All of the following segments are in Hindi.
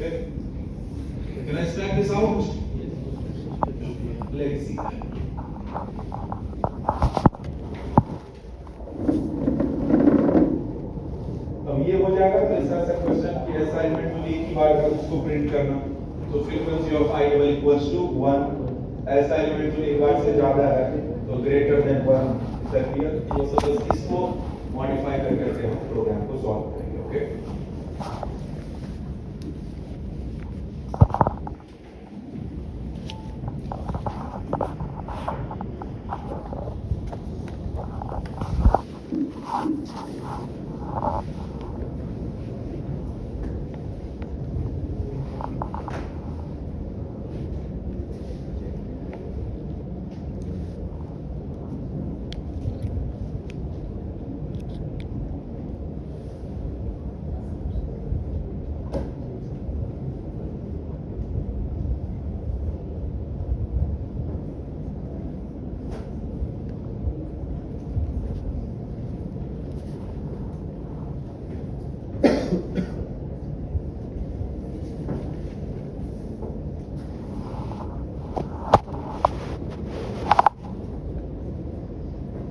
Okay? Can I start this out? Let's see. अब ये हो जाएगा तो ऐसा क्वेश्चन कि असाइनमेंट में एक ही बार अगर उसको प्रिंट करना तो frequency of I double equals to 1 ऐसा एलिमेंट जो एक बार से ज्यादा है तो ग्रेटर देन 1 इज क्लियर। ये सब इसको मॉडिफाई करके हम प्रोग्राम को सॉल्व करेंगे। ओके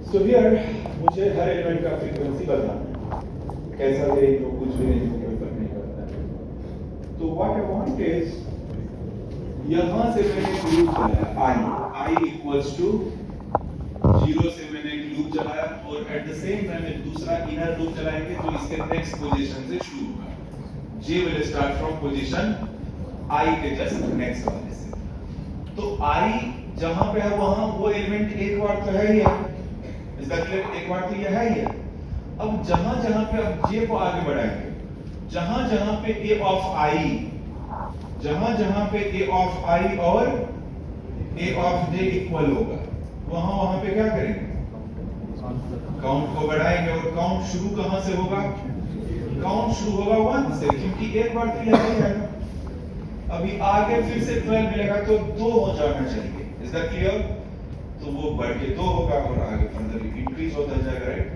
So here मुझे हर एलिमेंट का फ्रीक्वेंसी बताना है, कैसा दे जो कुछ भी नहीं, कोई फर्क नहीं पड़ता है। तो व्हाट आई वांट इज यहां से मैंने एक लूप चलाया I इक्वल्स टू 0 से मैंने एक लूप चलाया और एट द सेम टाइम एक दूसरा इनर लूप चलाएंगे जो इसके नेक्स्ट पोजीशन से शुरू होगा। J will start from position I के जस्ट नेक्स्ट वाले से। तो I जहां पे है वहां वो एलिमेंट एक बार तो है ही है, इसका क्लियर एक बार तो ये है ही है। अब जहां जहां पे अब J को आगे बढ़ाएंगे, जहां जहां पे A ऑफ I, जहां जहां पे A ऑफ I और A ऑफ J इक्वल होगा वहां वहां पे क्या करेंगे, काउंट को बढ़ाएंगे। और काउंट शुरू कहां से होगा, काउंट शुरू होगा 1 से, क्योंकि एक बार तो यह है ना। अभी आगे फिर से 12 मिलेगा तो 2 हो जाना चाहिए, इज दैट क्लियर। तो वो बढ़ के 2 होगा और आगे फर्दर इंक्रीज होता जाएगा, राइट।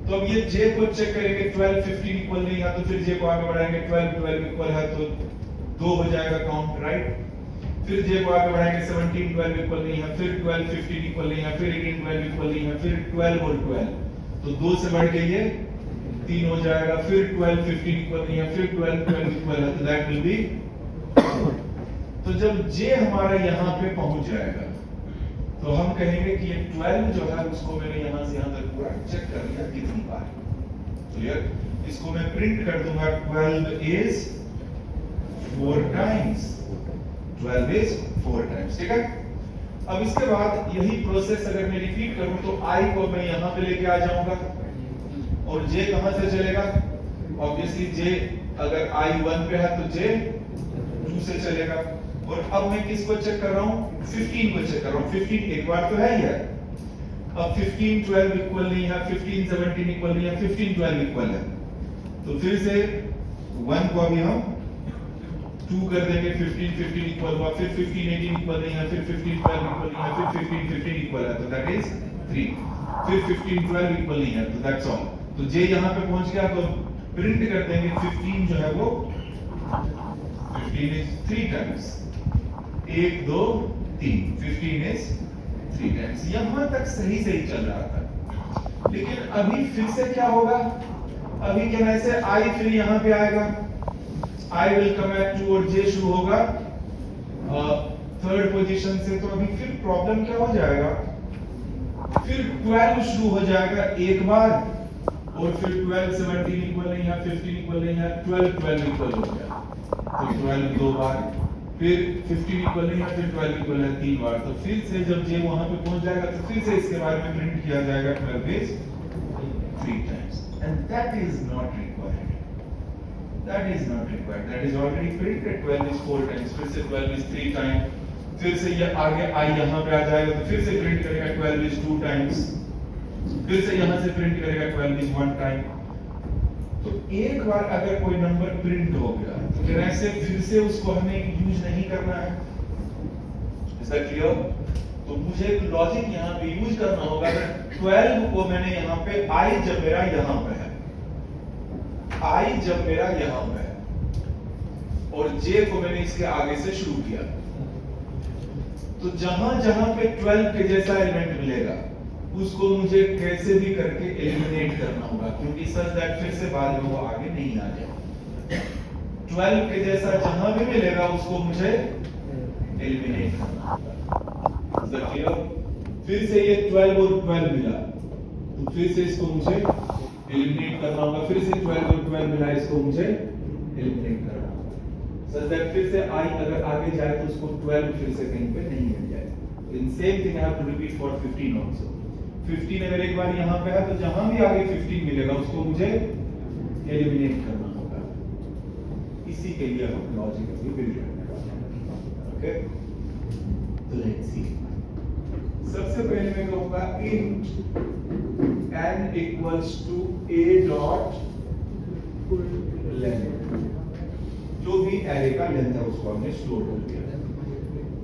तो अब ये J को चेक करेंगे, 12 15 इक्वल नहीं है तो फिर J को आगे बढ़ाएंगे, 12 12 इक्वल है तो 2 हो जाएगा काउंट, राइट। फिर J को आगे बढ़ाएंगे, 17 12 इक्वल नहीं है, फिर 12 15 इक्वल नहीं है, फिर 18 12 इक्वल नहीं है, फिर 12 और 12 तो 2 से बढ़ के ये 3 हो जाएगा, फिर 12 15 इक्वल नहीं है, फिर 12 12 इक्वल है तो दैट विल बी। तो जब J हमारा यहाँ पे पहुंच जाएगा तो हम कहेंगे कि ये 12 जो है उसको मैंने यहाँ से यहाँ तक पूरा चेक कर लिया कितनी बार, क्लियर। इसको मैं प्रिंट कर दूंगा, 12 is 4 times, 12 is 4 times, ठीक है। अब इसके बाद यही प्रोसेस अगर मैं रिपीट करूं तो I को मैं यहाँ पे लेके आ जाऊंगा और J कहां से चलेगा, ऑब्वियसली J अगर I 1 पे है तो J 2 से चलेगा। और अब मैं किसको चेक कर रहा हूं, 15 को चेक कर रहा हूं। 15 एक बार तो है ही है। अब 15 12 इक्वल नहीं है, 15 17 इक्वल नहीं है, 15 12 इक्वल है तो फिर से 1 को अभी हम 2 कर देंगे, 15 15 इक्वल हुआ, फिर 15 18 इक्वल नहीं है, फिर 15 12 इक्वल नहीं है, फिर 15 15 इक्वल है तो दैट इज 3, फिर 15 12 इक्वल नहीं है तो दैट्स ऑल। तो J यहां पे पहुंच गया तो प्रिंट कर देंगे 15 जो है वो 15 is 3 times, 1 2 3, 15 is 3 times। यहां तक सही सही चल रहा था, लेकिन अभी फिर से क्या होगा, अभी क्या ऐसे I फिर यहां पे आएगा, I will come at 2 और J शुरू होगा थर्ड पोजीशन से। तो अभी फिर प्रॉब्लम क्या हो जाएगा, फिर 12 शुरू हो जाएगा एक बार और फिर 12 17 इक्वल नहीं है, 15 इक्वल नहीं है, 12 12 इक्वल हो गया तो 12 दो बार, फिर 15 इक्वल नहीं है, फिर 12 इक्वल है 3 बार। तो फिर से जब J वहां पे पहुंच जाएगा तो फिर से इसके बारे में प्रिंट किया जाएगा 12 is 3 times and that is not required, that is not required, that is already printed। 12 is 4 times, फिर से 12 is 3 times, फिर से ये आगे I यहाँ पे आ जाएगा तो फिर से प्रिंट करेगा 12 is 2 times, फिर से यहाँ से प्रिंट करेगा 12 is 1 time। तो एक बार अगर कोई नंबर प्रिंट हो गया तो फिर ऐसे फिर से उसको हमें यूज नहीं करना है, इज दैट क्लियर। तो मुझे एक लॉजिक यहाँ पे यूज करना होगा। 12 को मैंने यहाँ पे I जब मेरा यहाँ पे है, I जब मेरा यहाँ पे है और जे को मैंने इसके आगे से शुरू किया। तो जहां जहां पे 12 के जैसा एलिमेंट मिलेगा उसको मुझे कैसे भी करके एलिमिनेट करना होगा, क्योंकि सच दैट फिर से बाद में वो आगे नहीं आ जाए। 12 के जैसा जहां भी मिलेगा उसको मुझे एलिमिनेट करना होगा। फिर से ये 12 और 12 मिला तो फिर से इसको मुझे एलिमिनेट करना होगा। फिर से 12 और 12 मिला, इसको मुझे एलिमिनेट करना होगा। सच दैट फिर से आई अगर आगे जाए तो उसको 12 फिर से कहीं पे नहीं मिल जाए। In same thing I have to repeat for 15 also. 15 अगर एक बार यहाँ पे है तो जहां भी आगे 15 मिलेगा उसको मुझे एलिमिनेट करना होगा। इसी के लिए हम लॉजिक अभी बिल्ड करने वाले हैं। ओके, तो लेट्स सी। सबसे पहले मैं कहूंगा int n equals to a dot length, जो भी एरे का लेंथ है उसको हमने स्टोर कर दिया।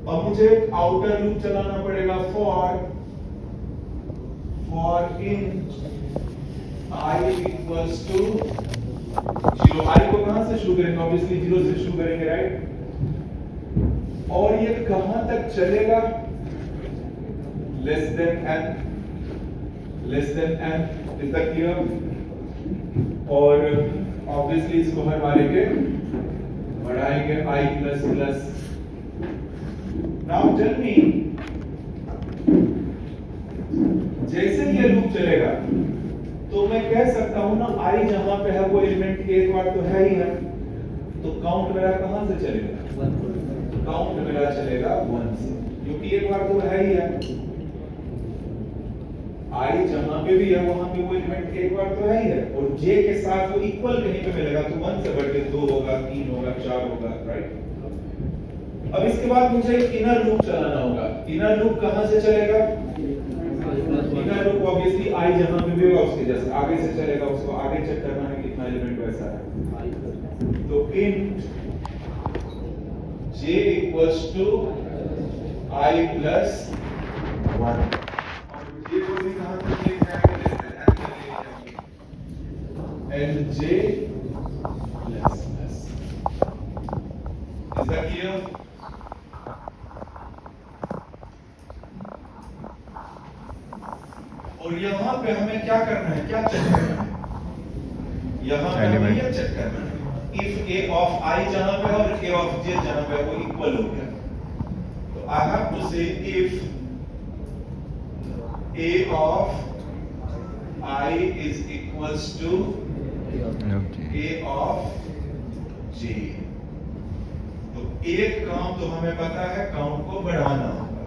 अब मुझे एक आउटर लूप चलाना पड़ेगा for int I equals to 0। I को कहां से शुरू करेंगे? ऑब्वियसली 0 से शुरू करेंगे, राइट। और ये कहां तक चलेगा? Less than n, is that clear? और ऑब्वियसली इसको हर मारेंगे, बढ़ाएंगे I plus plus. Now tell me, जैसे ये लूप चलेगा तो मैं कह सकता हूं ना आई जहां पे है वो एलिमेंट एक बार तो है ही है, तो काउंट मेरा कहां से चलेगा? काउंट मेरा चलेगा 1 से, क्योंकि एक बार तो है ही है। आई जहां पे भी है वहां पे वो एलिमेंट एक बार तो है ही है, और जे के साथ वो इक्वल कहीं पे मिलेगा तो 1 से बढ़ के 2 होगा, 3 होगा, 4 होगा, राइट। अब इसके बाद मुझे इनर लूप चलाना होगा। इनर लूप कहां से चलेगा? इनर लूप ऑब्वियसली आई जहां पे भी होगा उसके जैसे आगे से चलेगा, उसको आगे चेक करना है कितना एलिमेंट वैसा है। तो int j equals to I plus 1, और j को भी कहां तक ले जाएंगे? And j plus plus. Is that clear? और यहां पे हमें क्या करना है, क्या चेक करना है? यहां पे हमें ये चेक करना है इफ a ऑफ I जहां पे है और a ऑफ j जहां पे है वो इक्वल हो गया, तो I have to say if a of I is equals to a of j। तो एक काम तो हमें पता है, काउंट को बढ़ाना होगा।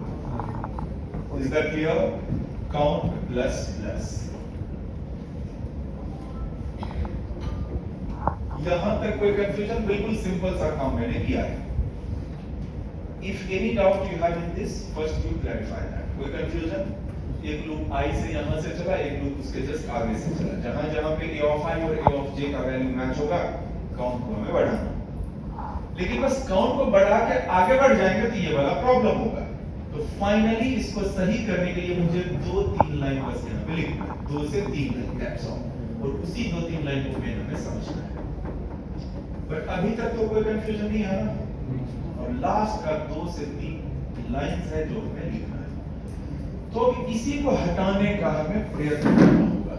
Is that clear? Count plus plus. यहां तक कोई कंफ्यूजन? बिल्कुल सिंपल सा काम मैंने किया है। If any doubt you have in this, first you clarify that. कोई कंफ्यूजन? एक लूप I से यहां से चला, एक लूप उसके जस्ट आगे से चला। जहां जहां पे a ऑफ I और a ऑफ j का वैल्यू मैच होगा, काउंट को हमें बढ़ाना। लेकिन बस काउंट को बढ़ा के आगे बढ़ जाएंगे तो ये वाला प्रॉब्लम होगा। तो फाइनली इसको सही करने के लिए मुझे 2-3 लाइन बस यहाँ पे लिखना है, 2 से 3 लाइन, दैट्स ऑल। और उसी 2-3 लाइन को मैंने हमें समझना है। बट अभी तक तो कोई कंफ्यूजन नहीं है ना? और लास्ट का 2 से 3 लाइंस है जो हमें लिखना है। तो इसी को हटाने का हमें प्रयत्न करना होगा।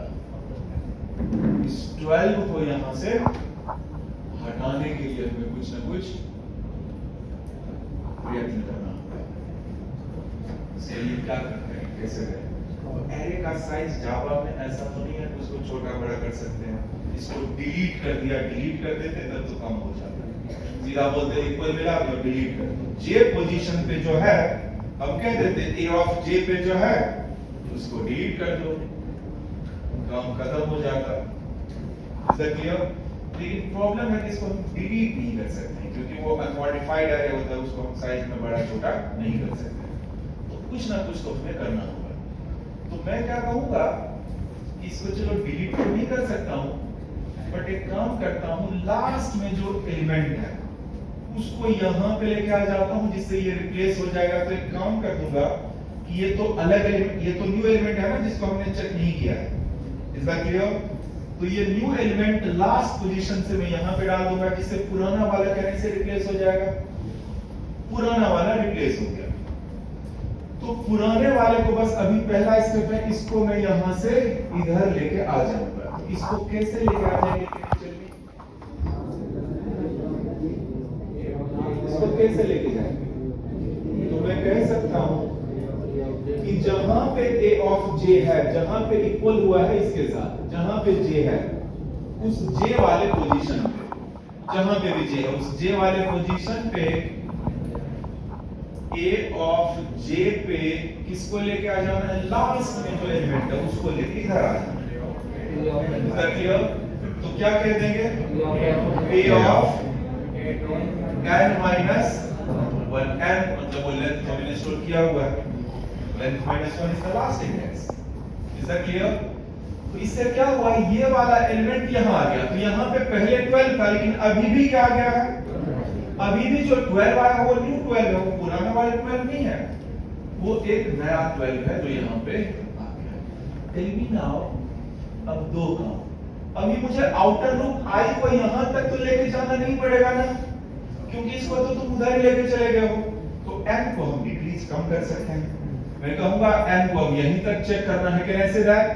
इस 12 को यहां से हटाने के लिए हमें कुछ ना कुछ प्रयत्न करना होगा। चलिए क्या करते हैं, कैसे करें? एरे का साइज जावा में ऐसा तो नहीं है कि उसको छोटा बड़ा कर सकते हैं। इसको डिलीट कर दिया, डिलीट कर देते तब तो कम हो जाता है। सीधा बोलते इक्वल मिला तो डिलीट कर दो। जे पोजीशन पे जो है हम कह देते ए ऑफ जे पे जो है उसको डिलीट कर दो, काम खत्म हो जाता। Is that clear? लेकिन प्रॉब्लम है कि इसको हम डिलीट नहीं कर सकते क्योंकि वो अनमॉडिफाइड एरे होता है, उसको हम साइज में बड़ा छोटा नहीं कर सकते। कुछ ना कुछ तो हमें करना होगा। तो मैं क्या कहूंगा, इसको चलो डिलीट तो नहीं कर सकता हूं, बट एक काम करता हूं, लास्ट में जो एलिमेंट है उसको यहां पे लेके आ जाता हूं जिससे ये रिप्लेस हो जाएगा। तो एक काम कर दूंगा कि ये तो अलग एलिमेंट, ये तो न्यू एलिमेंट है ना जिसको हमने चेक नहीं किया है। Is that clear? तो ये न्यू एलिमेंट लास्ट पोजीशन से मैं यहां पे डाल दूंगा, जिससे पुराना वाला कहने से रिप्लेस हो जाएगा, पुराना वाला रिप्लेस हो गया। तो पुराने वाले को बस अभी पहला स्टेप है, इसको मैं यहां से इधर लेके आ जाऊंगा। तो इसको कैसे लेके आ जाएंगे, इसको कैसे लेके जाएंगे? तो मैं कह सकता हूं कि जहां पे a ऑफ j है, जहां पे इक्वल हुआ है इसके साथ, जहां पे j है उस j वाले पोजीशन पे, जहां पे भी j है उस j वाले पोजीशन पे a ऑफ j पे किसको लेके आ जाना है? लास्ट में जो एलिमेंट है उसको लेके इधर आ जाना है। तो क्या कह देंगे? a of n minus 1, n मतलब वो लेंथ हमने स्टोर किया हुआ है, length minus 1 is the last index. Is that clear? तो इससे क्या हुआ, ये वाला एलिमेंट यहाँ आ गया। तो यहाँ पे पहले 12 था, लेकिन अभी भी क्या आ गया है? अभी भी जो 12 आया वो न्यू 12 है, वो पुराना वाला 12 नहीं है, वो एक नया 12 है जो यहाँ पे आ गया। Tell me now, अब दो काम। अभी मुझे आउटर लूप I को यहाँ तक तो लेके जाना नहीं पड़ेगा ना, क्योंकि इसको तो तुम उधर ही लेके चले गए हो। तो n को हम डिक्रीज कम कर सकते हैं। मैं कहूंगा n को अब यहीं तक चेक करना है, कैन आई से दैट?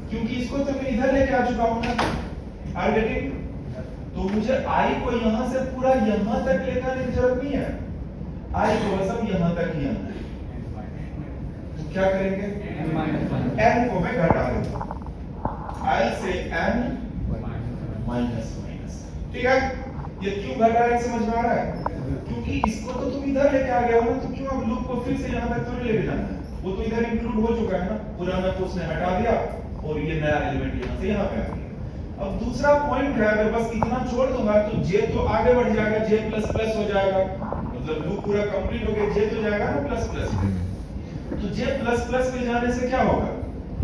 क्योंकि इसको तो मैं इधर लेके आ चुका हूं ना, आर गेटिंग? तो मुझे i को यहां से पूरा यहां तक लेकर आने की जरूरत नहीं है, i को बस अब यहां तक ही आना है। तो क्या करेंगे? n को मैं घटा दूंगा, I'll say n minus minus. ठीक है, ये क्यों घटा रहे समझ में आ रहा है? क्योंकि इसको तो तुम इधर लेके आ गए हो ना, तो क्यों अब लूप को फिर से यहाँ तक थोड़ी लेके जाना है? वो तो इधर इंक्लूड हो चुका है ना, पुराना तो उसने हटा दिया और ये नया एलिमेंट यहाँ से यहाँ पे आ गया। अब दूसरा पॉइंट है, अगर बस इतना छोड़ दूंगा तो j तो आगे बढ़ जाएगा, j प्लस प्लस हो जाएगा, मतलब लूप पूरा कंप्लीट हो गया, j तो जाएगा ना प्लस प्लस। तो j प्लस प्लस पे जाने से क्या होगा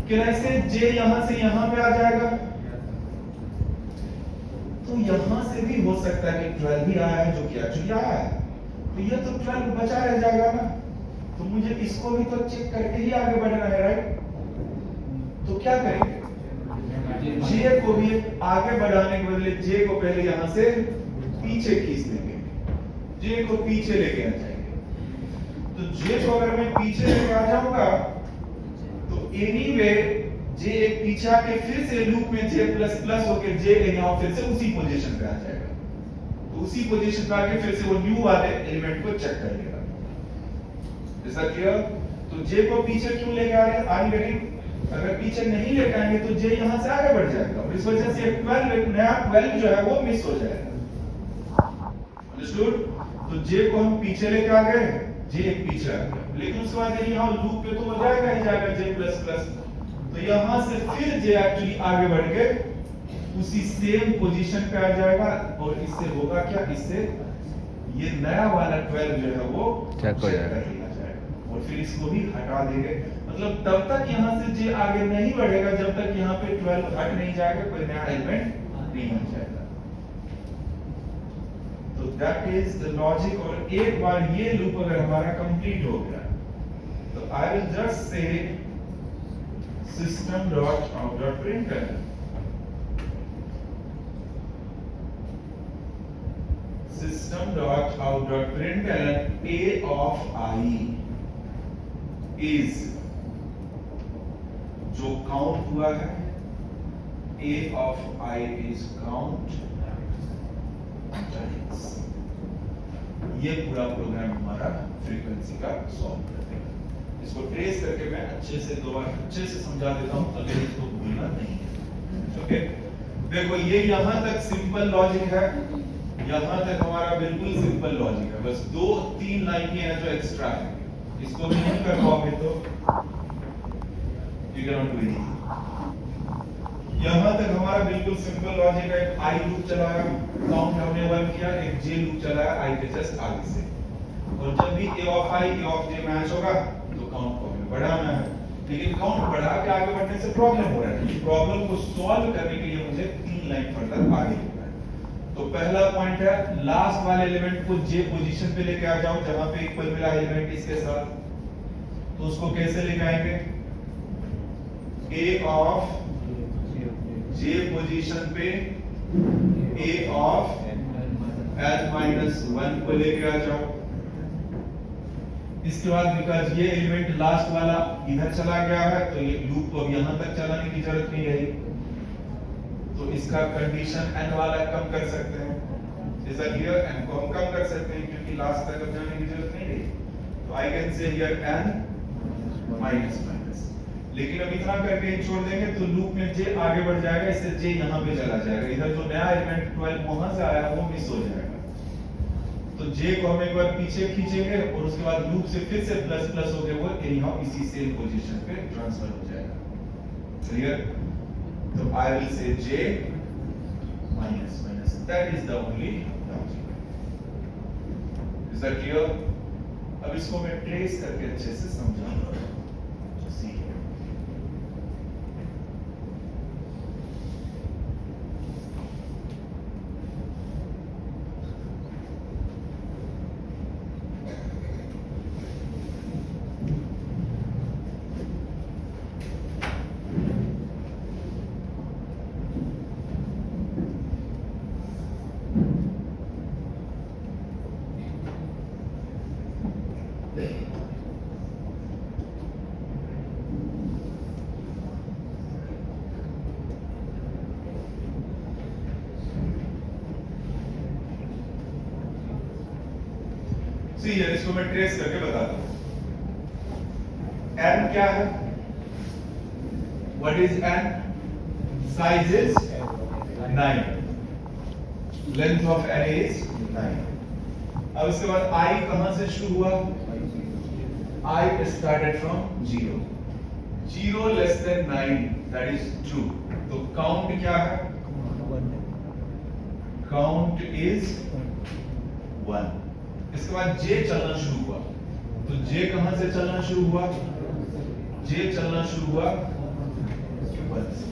कि ऐसे j यहाँ से यहाँ पे आ जाएगा, तो यहां से भी हो सकता है कि 12 भी आया है जो कि एक्चुअली आया है, तो ये तो 12 बचा रह जाएगा ना। तो मुझे इसको भी तो चेक करके ही आगे बढ़ना है, राइट? तो क्या करेंगे? j को भी आगे बढ़ाने के बदले j को पहले यहां से पीछे खींच देंगे, j को पीछे लेके आ जाएंगे। तो j को अगर मैं पीछे लेके आ जाऊंगा तो एनीवे j एक पीछे आके फिर से लूप में j प्लस प्लस होकर j यहाँ फिर से उसी पोजीशन पे आ जाएगा। तो उसी पोजीशन पे आके फिर से वो न्यू वाले एलिमेंट को चेक कर लेगा। ऐसा क्लियर? तो j को पीछे क्यों लेके आ रहे हैं? Are you getting? अगर पीछे नहीं लेके आएंगे तो j यहाँ से आगे बढ़ जाएगा और इस वजह से 12 नया 12 जो है वो मिस हो जाएगा। अंडरस्टूड? तो j को हम पीछे लेके आ गए, j एक पीछे आ गया, लेकिन उसके बाद यहाँ लूप पे तो वो जाएगा ही जाएगा j प्लस प्लस। तो यहां से फिर j एक्चुअली आगे बढ़ के उसी सेम पोजीशन पे आ जाएगा और इससे होगा क्या? इससे ये नया वाला 12 जो है वो चेक हो जाएगा और फिर इसको भी हटा देंगे। मतलब तब तक यहां से j आगे नहीं बढ़ेगा जब तक यहाँ पे 12 हट नहीं जाएगा, कोई नया एलिमेंट नहीं बन जाएगा। तो दैट इज द लॉजिक। और एक बार ये लूप अगर हमारा कंप्लीट हो गया तो I will just say system dot out dot println system dot out dot println a of I is जो काउंट हुआ है, a of I is count times। ये पूरा प्रोग्राम हमारा फ्रीक्वेंसी का सॉल्व कर देगा। इसको ट्रेस करके मैं अच्छे से दो बार अच्छे से समझा देता हूं, अगर इसको भूलना नहीं है। ओके, देखो ये यहां तक सिंपल लॉजिक है, यहां तक हमारा बिल्कुल सिंपल लॉजिक है, बस 2-3 लाइन है जो एक्स्ट्रा है, इसको भी नहीं कर पाओगे तो you can not do it. यहां तक हमारा बिल्कुल सिंपल लॉजिक है, आई लूप चलाया, काउंट हमने 1 किया, एक जे लूप चलाया आई के जस्ट आगे से, और जब भी a of I a of j match होगा तो काउंट को हमें बढ़ाना है। लेकिन काउंट बढ़ा के आगे बढ़ने से प्रॉब्लम हो रहा है, प्रॉब्लम को सॉल्व करने के लिए मुझे 3 लाइन फर्दर आगे लिखना है। तो पहला पॉइंट है, लास्ट वाले एलिमेंट को j पोजीशन पे लेके आ जाओ जहां पे इक्वल मिला एलिमेंट इसके साथ। तो उसको कैसे लेके आएंगे? a of जे पोजीशन पे a ऑफ n-1 को लेके आ जाओ। इसके बाद बिकॉज ये एलिमेंट लास्ट वाला इधर चला गया है तो ये लूप को अब यहां तक चलाने की जरूरत नहीं रही, तो इसका कंडीशन n वाला कम कर सकते हैं। जैसा क्लियर, n को हम कम कर सकते हैं क्योंकि लास्ट तक अब जाने की जरूरत नहीं रही, तो I can say here n minus minus. लेकिन अब इतना करके छोड़ देंगे तो लूप में j आगे बढ़ जाएगा, इससे j यहां पे चला जाएगा, इधर जो नया एलिमेंट 12 वहां से आया वो मिस हो जाएगा। तो j को हम एक बार पीछे खींचेंगे और उसके बाद लूप से फिर से प्लस प्लस हो गए वो यहां इसी सेम पोजीशन पे ट्रांसफर हो जाएगा। क्लियर? तो I will say j minus minus, that is the only logic. Is that clear? अब इसको मैं ट्रेस करके अच्छे से समझाऊंगा। सी है, इसको मैं ट्रेस करके बताता हूं। n क्या है? What is n? Size is 9, length of array is 9। अब इसके बाद i कहां से शुरू हुआ? I started from 0, 0 less than 9, that is 2। तो काउंट क्या है? Count is 1। इसके बाद j चलना शुरू हुआ, तो j कहां से चलना शुरू हुआ? j चलना शुरू हुआ 1 से।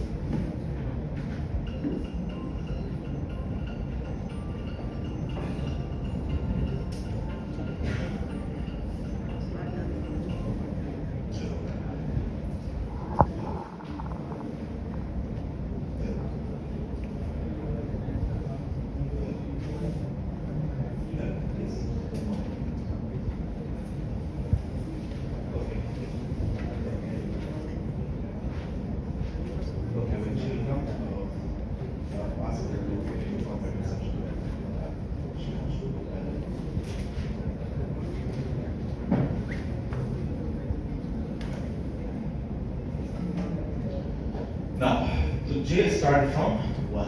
Now, so j start from 1.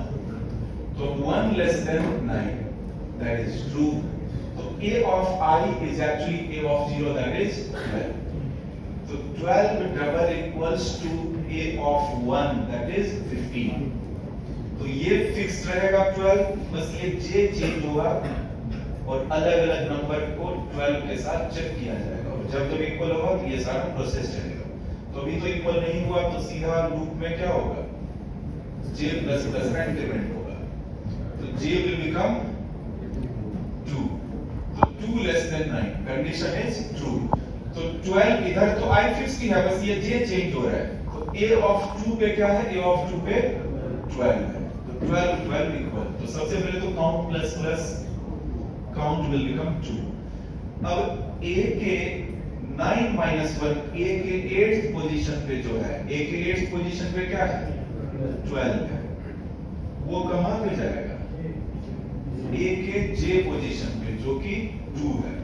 So 1 less than 9, that is true. So a of I is actually a of 0, that is 12. So 12 double equals to a of 1, that is 15. तो ये फिक्स रहेगा 12, बस ये j चेंज होगा और अलग अलग नंबर को 12 के साथ चेक किया जाएगा, और जब जब इक्वल होगा तो ये सारा प्रोसेस चलेगा। तो अभी तो इक्वल नहीं हुआ तो सीधा लूप में क्या होगा? j प्लस प्लस का इंक्रीमेंट होगा, तो j विल बिकम 2। तो 2 less than 9, condition is true. तो 12 इधर तो I फिक्स की है, बस ये j चेंज हो रहा है। तो a ऑफ 2 पे क्या है? a ऑफ 2 पे 12 है, तो 12 12 इक्वल। तो सबसे पहले तो count plus plus count will become 2। अब a के 9 माइनस 1, a के 8th पोजीशन पे जो है, a के 8th पोजीशन पे क्या है? 12 है, वो कहां पे जाएगा? a के j पोजीशन पे जो कि 2 है,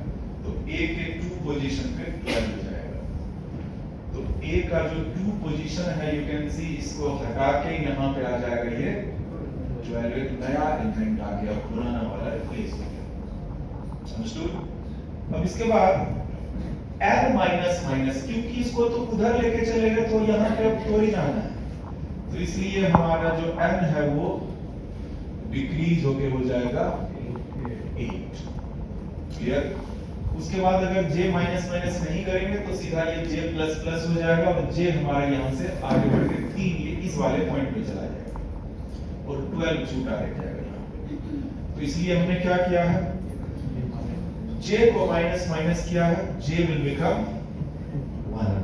तो a के 2 पोजीशन पे 12 जाएगा। तो a का जो 2 पोजीशन है, यू कैन सी, इसको हटा के यहां पे आ जाएगा ये 12, एक नया एलिमेंट आ गया, पुराना वाला रिप्लेस हो गया। अंडरस्टूड? अब इसके बाद n माइनस माइनस, क्योंकि इसको तो उधर लेके चलेंगे तो यहाँ पे अब थोड़ी जाना है, तो इसलिए हमारा जो n है वो डिक्रीज होके हो जाएगा 8। क्लियर? उसके बाद अगर j माइनस माइनस नहीं करेंगे तो सीधा ये j प्लस प्लस हो जाएगा, और j हमारा यहाँ से आगे बढ़ के 3 ये इस वाले पॉइंट पे चला जाएगा, और 12 छूटा रह जाएगा यहाँ पे। तो इसलिए हमने क्या किया है? j को माइनस माइनस किया है, j विल बिकम 1।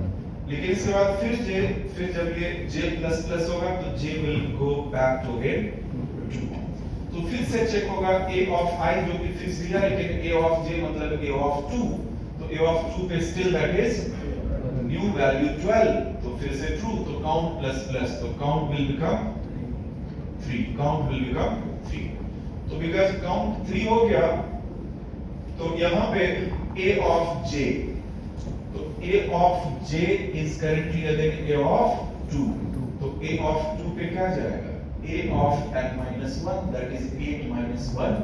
लेकिन इसके बाद फिर जब ये j प्लस प्लस होगा तो j will go back to again 2। तो फिर से चेक होगा a ऑफ i जो कि फिक्स दिया, लेकिन a ऑफ j मतलब a ऑफ 2, तो a ऑफ 2 पे still that is new value 12, तो फिर से ट्रू, तो काउंट प्लस प्लस, तो count will become 3, count will become 3। तो बिकॉज़ काउंट 3 हो गया तो यहां पे a ऑफ j, तो a of j is currently again a of 2, तो a of 2 पे क्या जाएगा, a of n minus 1 that is 8 minus 1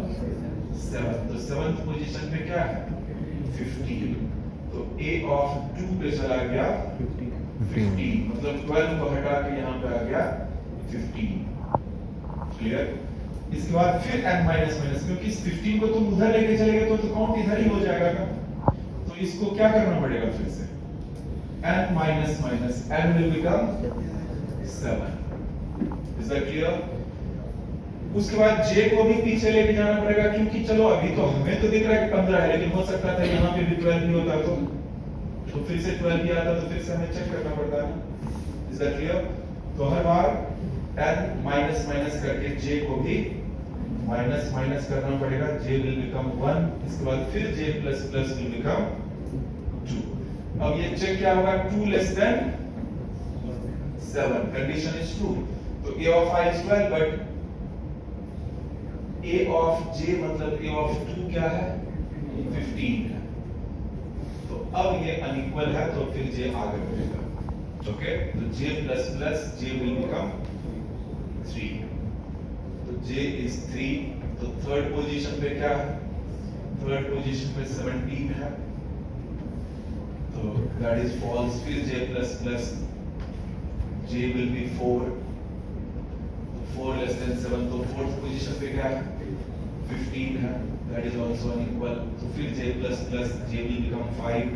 7, तो 7th पोजीशन पे क्या है 15, तो a of 2 पे चला गया 15, मतलब 12 को हटा के यहाँ पे आ गया 15। क्लियर? इसके बाद फिर n माइनस माइनस, क्योंकि इस 15 को तुम उधर लेके चले गए तो काउंट इधर ही हो जाएगा ना, तो इसको क्या करना पड़ेगा फिर से n minus minus, n will become 7। Is that clear? उसके बाद j को भी पीछे लेके जाना पड़ेगा, क्योंकि चलो अभी तो हमें तो दिख रहा है कि 15 है, लेकिन हो सकता था यहाँ पे भी 12 भी होता, तो फिर से 12 भी आता, तो फिर से हमें चेक करना पड़ता है। Is that clear? तो हर बार n माइनस माइनस करके j को भी माइनस माइनस करना पड़ेगा, j will become 1, इसके बाद फिर j plus plus will become 2। अब ये चेक क्या होगा, 2 less than 7, condition is true, तो a of i is 12, but a of j मतलब a of 2 क्या है 15 है, तो अब ये अनइक्वल है, तो फिर j आगे बढ़ेगा। ओके, तो j plus plus j will become 3, तो j इज 3, तो थर्ड पोजीशन पे क्या है, थर्ड पोजीशन पे 17 है, तो that is false, फिर j plus plus j will be 4, 4 less than 7, तो fourth position पे क्या है 15 है, that is also unequal, तो फिर j plus plus j will become 5,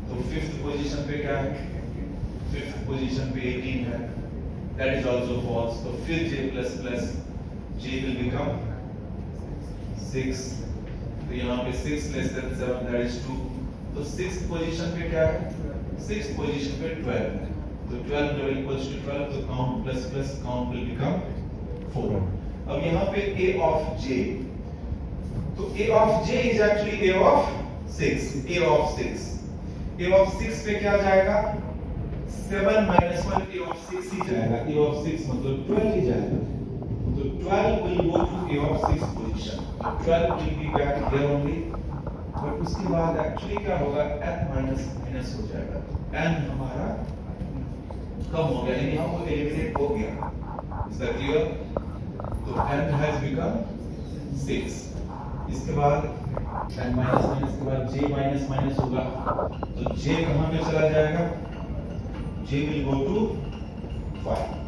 तो fifth position पे क्या है, fifth position पे 18 है, that is also false, तो फिर j plus plus j will become 6, तो यहाँ पे 6 less than 7, that is 2, तो 6th पोजीशन पे क्या है, 6th पोजीशन पे 12 है, तो 12 डबल इक्वल्स टू 12, तो count plus plus count will become 4। अब यहाँ पे a of j, तो a of j is actually a of 6, a of 6, a of 6 पे क्या जाएगा 7 minus 1, a of 6 ही जाएगा, a of 6 मतलब 12 ही जाएगा, तो 12 will go to a of 6 position, 12 will be back here only, but उसके बाद एक्चुअली क्या होगा n माइनस माइनस हो जाएगा, n हमारा कम हो गया, यानी हम वो एलिमिनेट हो गया। Is that clear? तो n हैज बिकम 6, इसके बाद n माइनस माइनस के बाद j माइनस माइनस होगा, तो j कहां पे चला जाएगा, j विल गो टू 5।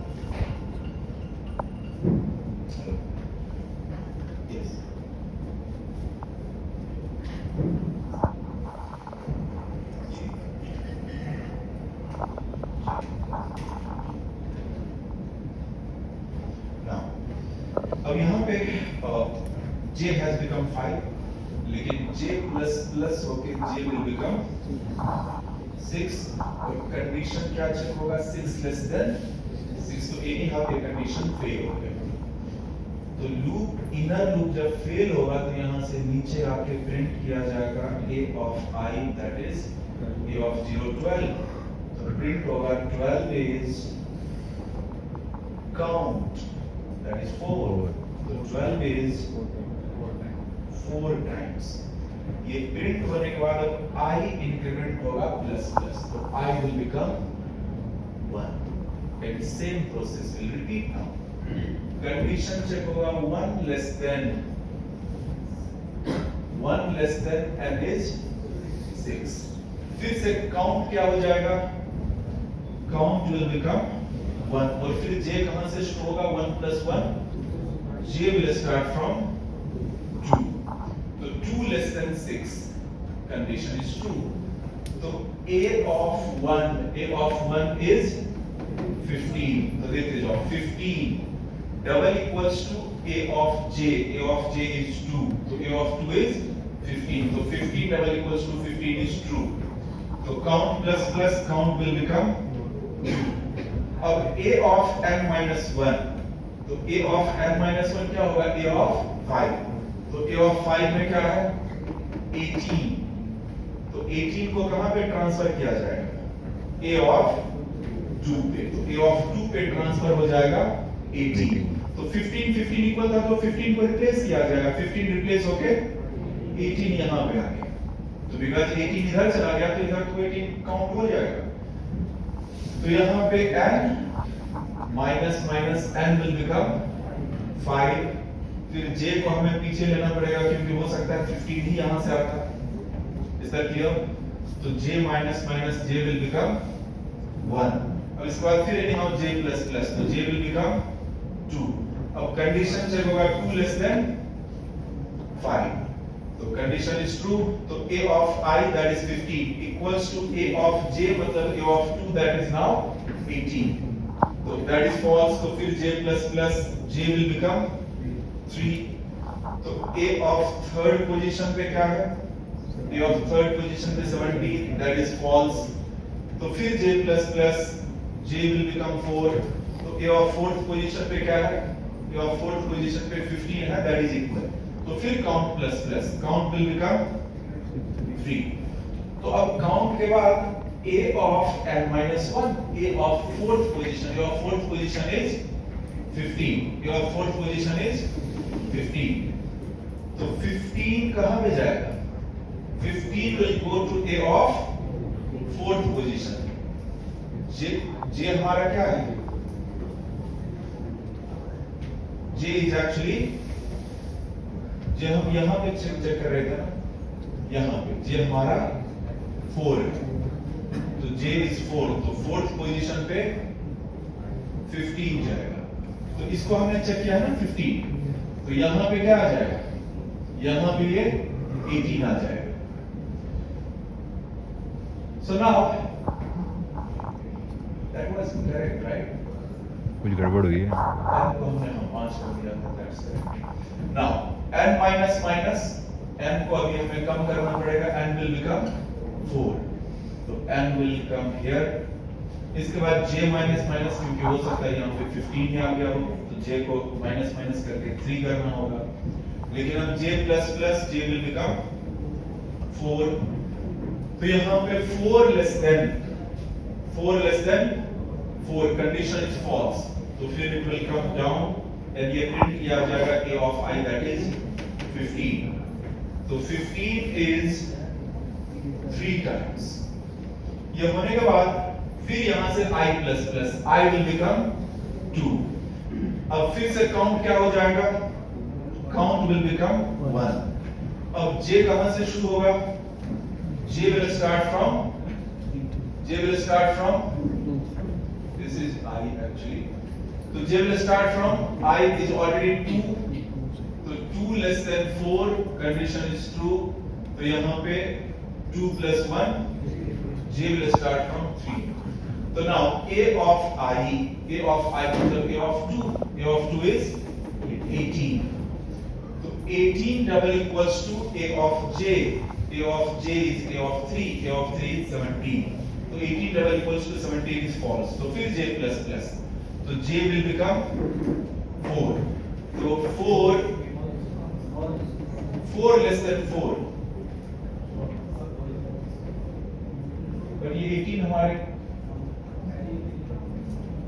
अब यहाँ पे j has become 5, लेकिन j प्लस प्लस होके j will become 6, और कंडीशन क्या चेक होगा 6 less than 6, तो एनी हाउ ये कंडीशन फेल हो गया। तो लूप इनर लूप जब फेल होगा तो यहाँ से नीचे आके प्रिंट किया जाएगा a of i that is a of 0 12, तो प्रिंट होगा 12 is count that is 4, तो 12 is 4 times, ये प्रिंट होने के बाद अब i इंक्रीमेंट होगा प्लस प्लस, तो i will become 1, and same process will repeat now। Condition check होगा 1 less than n is 6, फिर से काउंट क्या हो जाएगा, काउंट will become 1, और फिर j कहां से शुरू होगा 1 plus 1, j will start from 2, तो 2 less than 6 condition is true, तो a of 1 is 15, तो देखते जाओ 15 double equals to a of j is 2, so a of 2 is 15, so 15 double equals to 15 is true, तो count plus plus count will become. अब a of n minus 1, तो a of n minus 1 क्या होगा? a of 5, तो a of 5 में क्या है? 18, तो 18 को कहां पे ट्रांसफर किया जाएगा? a of 2 पे, तो a of 2 पे ट्रांसफर हो जाएगा 18, तो 15 इक्वल था तो 15 को रिप्लेस किया जाएगा, 15 रिप्लेस होके 18 यहां पे आ गया, तो बिकॉज़ 18 इधर चला गया तो इधर तो 18 काउंट हो जाएगा। तो यहां पे n minus minus n will become 5, फिर j को हमें पीछे लेना पड़ेगा क्योंकि हो सकता है 15 ही यहां से आता है, इज दैट क्लियर? तो j minus minus j will become 1, अब इसके बाद फिर एनीहाउ j प्लस प्लस, तो j विल बिकम 2, अब कंडीशन चेक होगा 2 लेस देन 5, तो कंडीशन इज ट्रू, तो a of I that is 15 equals to a of j मतलब a of 2 that is now 18, तो that is false, तो फिर j plus plus j will become 3, तो a of third position पे क्या है? a of third position पे 17 that is false, तो फिर j plus plus j will become 4, तो a of fourth position पे क्या है? a of fourth position पे 15 है that is equal, तो फिर count plus plus count will become 3, तो अब काउंट के बाद a of n minus 1, a of fourth position, a of fourth position is 15, a of fourth position is 15, तो 15 कहां पे जाएगा? 15 will go to a of fourth position, j हमारा क्या है? j is actually, जो हम यहाँ पे चेक कर रहे थे ना, यहाँ पे j हमारा 4 है, तो j is 4, तो फोर्थ पोजीशन पे 15 जाएगा, तो इसको हमने चेक किया ना 15, तो यहाँ पे क्या आ जाएगा? यहाँ पे ये 18 आ जाएगा। So now that was correct, right? कुछ गड़बड़ हुई है। n को हमने 5 कर दिया था, that's correct। Now n minus minus n को अभी हमें कम करना पड़ेगा, n will become 4, तो n will come here, इसके बाद j minus minus क्योंकि हो सकता है यहाँ पे 15 ही आ गया हो, तो j को minus minus करके 3 करना होगा, लेकिन अब j plus plus j will become 4, तो यहाँ पे 4 less than 4 condition is false, तो फिर it will come down and ये प्रिंट किया जाएगा a of I that is 15, तो 15 is 3 times, ये होने के बाद फिर यहां से I plus plus I will become 2, अब फिर से काउंट क्या हो जाएगा? काउंट will become 1, अब j कहां से शुरू होगा? j will start from this is I actually, तो j will start from I is already 2, तो 2 less than 4 condition is true, तो यहाँ पे 2 plus 1 j will start from 3, तो now a of I मतलब a of 2 is 18, तो 18 double equals to a of j is a of 3 is 17, तो 18 double equals to 17 is false, तो फिर j plus plus, तो j will become 4, तो 4 less than 4, पर ये 18 हमारे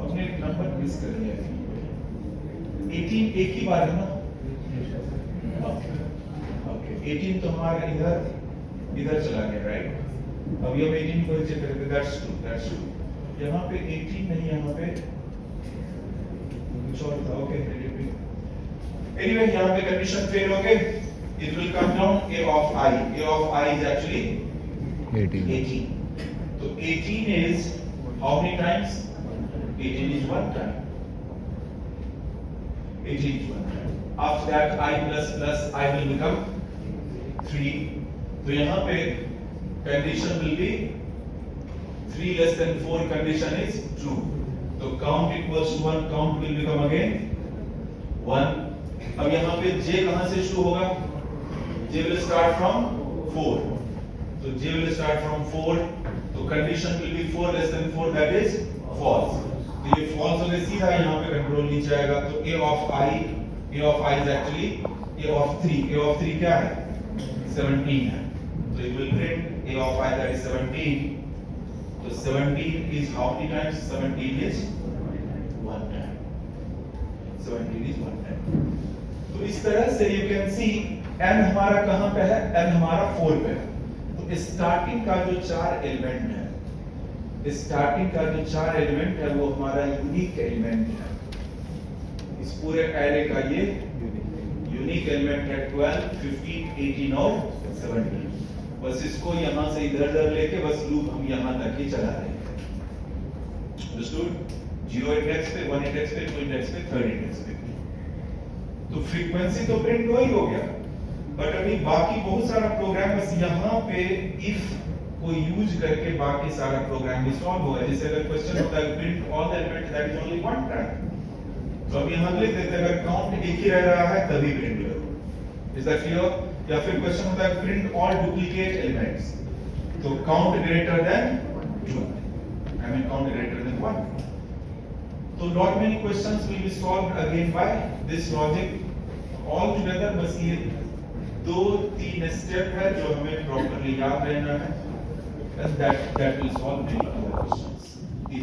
अपने नंबर मिस कर लिया है, 18 एक ही बार है ना, ओके 18 तो हमारे इधर चला गया, राइट? अभी हम 18 को चेक करेंगे, दैट्स ट्रू, यहाँ पे 18 नहीं, यहाँ पे कुछ और था, ओके एनीवे यहाँ पे कंडीशन फेल हो गई, it will come down a of I is actually 18, तो 18 is how many times? 18 is 1 time, 18 is 1 time, after that I plus plus I will become 3, तो यहाँ पे condition will be 3 less than 4 condition is true, तो count equals to 1, count will become again 1, अब यहाँ पे j कहां से शुरू होगा? j will start from 4, तो j will start from 4, तो condition will be 4 less than 4, that is false. तो ये false हो गया, सीधा यहाँ पे कंट्रोल नीचे आएगा. तो a of I is actually a of 3. a of 3 क्या है? 17 है. So it will print a of I, that is 17. So 17 is how many times? 17 is 1 time. 17 is 1 time. तो इस तरह से you can see n हमारा कहाँ पे है? n हमारा 4 पे है. तो स्टार्टिंग का जो 4 एलिमेंट है, स्टार्टिंग का जो 4 एलिमेंट है वो हमारा यूनिक एलिमेंट है. इस पूरे एरे का ये यूनिक एलिमेंट है 12, 15, 18 और 17. बस इसको यहां से इधर लेके बस लूप हम यहां तक ही चला रहे हैं. अंडरस्टूड? 0 इंडेक्स पे, 1 इंडेक्स पे, 2 इंडेक्स पे, 3 इंडेक्स पे. तो फ्रीक्वेंसी तो प्रिंट हो ही हो गया, बट अभी बाकी बहुत सारा प्रोग्राम बस यहाँ पे इफ को यूज करके बाकी सारा प्रोग्राम भी सॉल्व होगा. जैसे अगर क्वेश्चन होता है print all the element that is only one time, तो अभी हम लिख देते हैं अगर काउंट एक ही रह रहा है तभी प्रिंट करो. Is that clear? या फिर क्वेश्चन होता है प्रिंट ऑल डुप्लीकेट एलिमेंट्स, तो count greater than 2, I mean count greater than 1. तो not many questions will be solved again by this logic all together. बस ये 2-3 स्टेप है जो हमें प्रॉपर्ली याद रहना है, and that will solve many other questions.